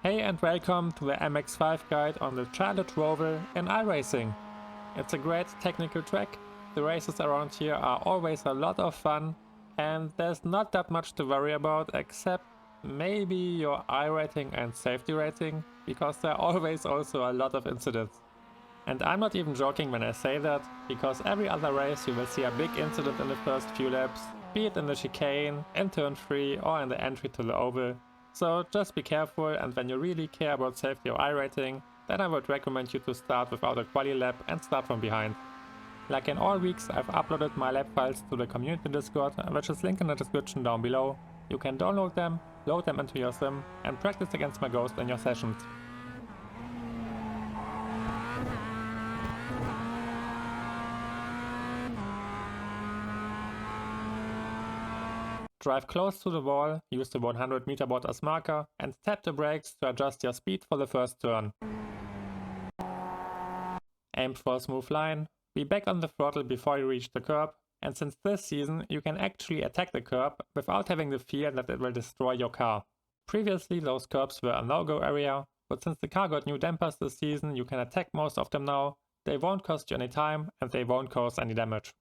Hey and welcome to the MX-5 guide on the Charlotte Roval in iRacing. It's a great technical track, the races around here are always a lot of fun and there's not that much to worry about except maybe your I-rating and safety rating, because there are always also a lot of incidents. And I'm not even joking when I say that, because every other race you will see a big incident in the first few laps, be it in the chicane, in turn 3 or in the entry to the oval. So just be careful, and when you really care about safety or I-rating, then I would recommend you to start without a quali lap and start from behind. Like in all weeks, I've uploaded my lap files to the community Discord, which is linked in the description down below. You can download them, load them into your sim and practice against my ghost in your sessions. Drive close to the wall, use the 100 meter board as marker and tap the brakes to adjust your speed for the first turn. Aim for a smooth line, be back on the throttle before you reach the curb, and since this season you can actually attack the curb without having the fear that it will destroy your car. Previously those curbs were a no-go area, but since the car got new dampers this season you can attack most of them now. They won't cost you any time and they won't cause any damage.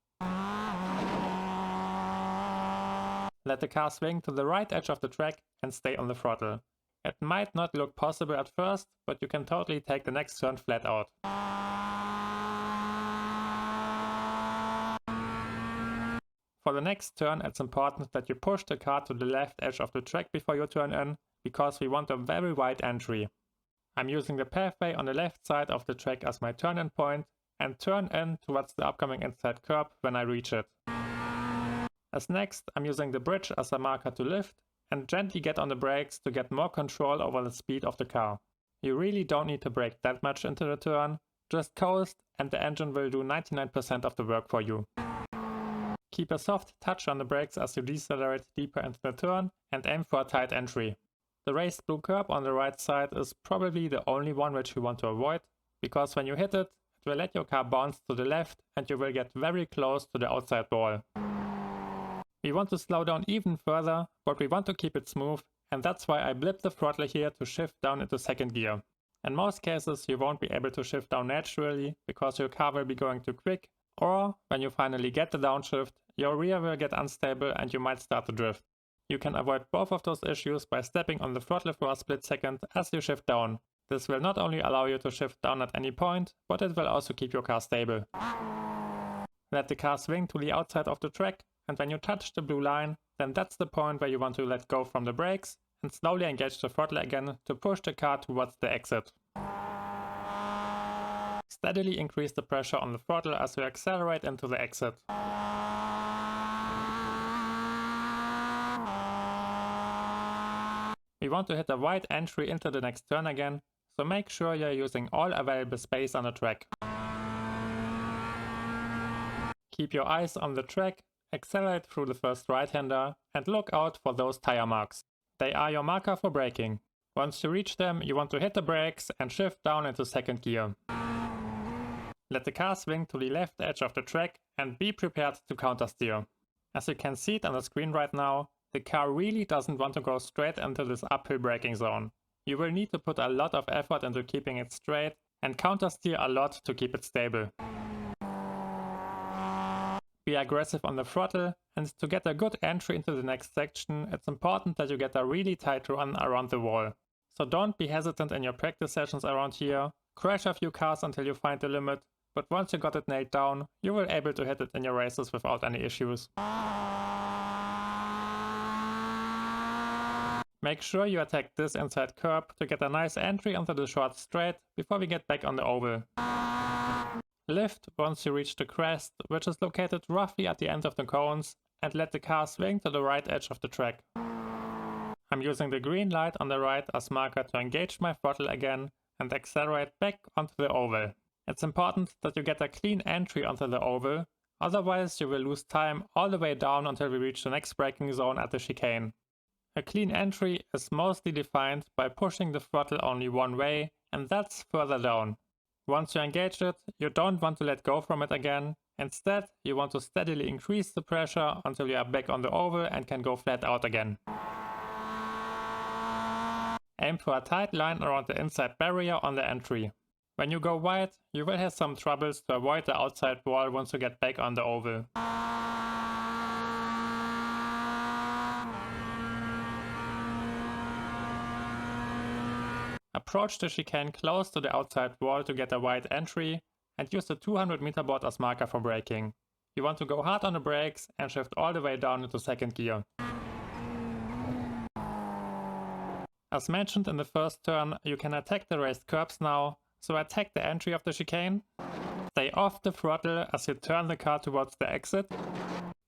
Let the car swing to the right edge of the track and stay on the throttle. It might not look possible at first, but you can totally take the next turn flat out. For the next turn, it's important that you push the car to the left edge of the track before you turn in, because we want a very wide entry. I'm using the pathway on the left side of the track as my turn-in point and turn in towards the upcoming inside curb when I reach it. As next, I'm using the bridge as a marker to lift and gently get on the brakes to get more control over the speed of the car. You really don't need to brake that much into the turn, just coast and the engine will do 99% of the work for you. Keep a soft touch on the brakes as you decelerate deeper into the turn and aim for a tight entry. The raised blue curb on the right side is probably the only one which you want to avoid, because when you hit it, it will let your car bounce to the left and you will get very close to the outside wall. We want to slow down even further, but we want to keep it smooth, and that's why I blip the throttle here to shift down into second gear. In most cases you won't be able to shift down naturally, because your car will be going too quick, or when you finally get the downshift, your rear will get unstable and you might start to drift. You can avoid both of those issues by stepping on the throttle for a split second as you shift down. This will not only allow you to shift down at any point, but it will also keep your car stable. Let the car swing to the outside of the track, and when you touch the blue line, then that's the point where you want to let go from the brakes and slowly engage the throttle again to push the car towards the exit. Steadily increase the pressure on the throttle as you accelerate into the exit. We want to hit a wide entry into the next turn again, so make sure you're using all available space on the track. Keep your eyes on the track, accelerate through the first right-hander and look out for those tire marks. They are your marker for braking. Once you reach them, you want to hit the brakes and shift down into second gear. Let the car swing to the left edge of the track and be prepared to countersteer. As you can see it on the screen right now, the car really doesn't want to go straight into this uphill braking zone. You will need to put a lot of effort into keeping it straight and countersteer a lot to keep it stable. Be aggressive on the throttle, and to get a good entry into the next section, it's important that you get a really tight run around the wall. So don't be hesitant in your practice sessions around here, crash a few cars until you find the limit, but once you got it nailed down, you will be able to hit it in your races without any issues. Make sure you attack this inside curb to get a nice entry onto the short straight before we get back on the oval. Lift once you reach the crest, which is located roughly at the end of the cones, and let the car swing to the right edge of the track. I'm using the green light on the right as marker to engage my throttle again and accelerate back onto the oval. It's important that you get a clean entry onto the oval, otherwise you will lose time all the way down until we reach the next braking zone at the chicane. A clean entry is mostly defined by pushing the throttle only one way, and that's further down. Once you engage it, you don't want to let go from it again. Instead, you want to steadily increase the pressure until you are back on the oval and can go flat out again. Aim for a tight line around the inside barrier on the entry. When you go wide, you will have some troubles to avoid the outside wall once you get back on the oval. Approach the chicane close to the outside wall to get a wide entry and use the 200 meter board as marker for braking. You want to go hard on the brakes and shift all the way down into second gear. As mentioned in the first turn, you can attack the raised curbs now, so attack the entry of the chicane, stay off the throttle as you turn the car towards the exit,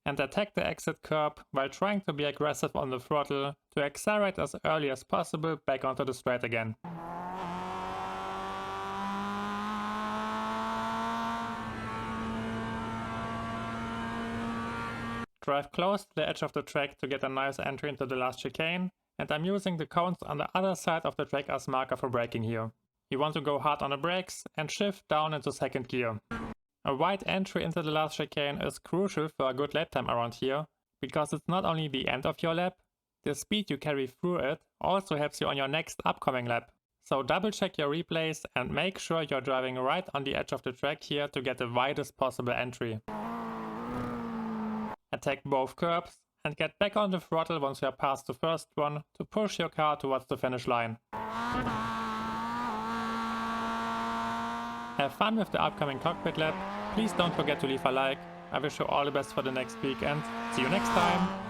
and attack the exit curb while trying to be aggressive on the throttle to accelerate as early as possible back onto the straight again. Drive close to the edge of the track to get a nice entry into the last chicane, and I'm using the cones on the other side of the track as marker for braking here. You want to go hard on the brakes and shift down into second gear. A wide entry into the last chicane is crucial for a good lap time around here, because it's not only the end of your lap, the speed you carry through it also helps you on your next upcoming lap. So double check your replays and make sure you're driving right on the edge of the track here to get the widest possible entry. Attack both curbs and get back on the throttle once you are past the first one to push your car towards the finish line. Have fun with the upcoming cockpit lap. Please don't forget to leave a like. I wish you all the best for the next week and see you next time.